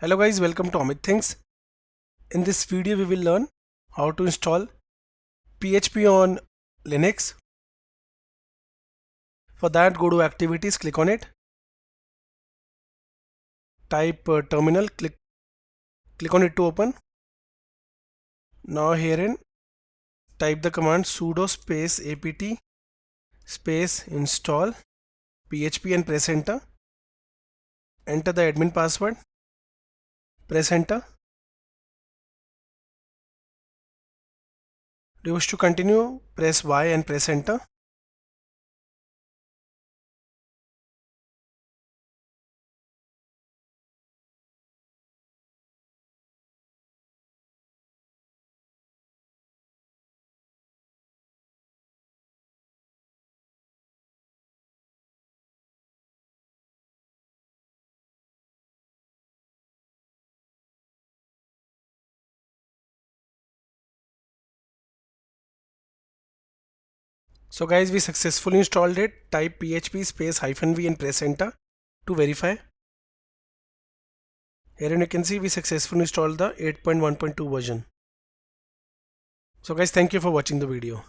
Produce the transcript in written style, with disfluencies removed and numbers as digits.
Hello guys, welcome to Amit Things. In this video we will learn how to install PHP on Linux. For that, go to activities, click on it, type terminal, click on it to open. Now herein type the command sudo space apt space install PHP and press enter. Enter the admin password, press enter. Do you wish to continue? Press Y and press enter. So guys, we successfully installed it. Type PHP space -v and press enter to verify. Here you can see we successfully installed the 8.1.2 version. So guys, thank you for watching the video.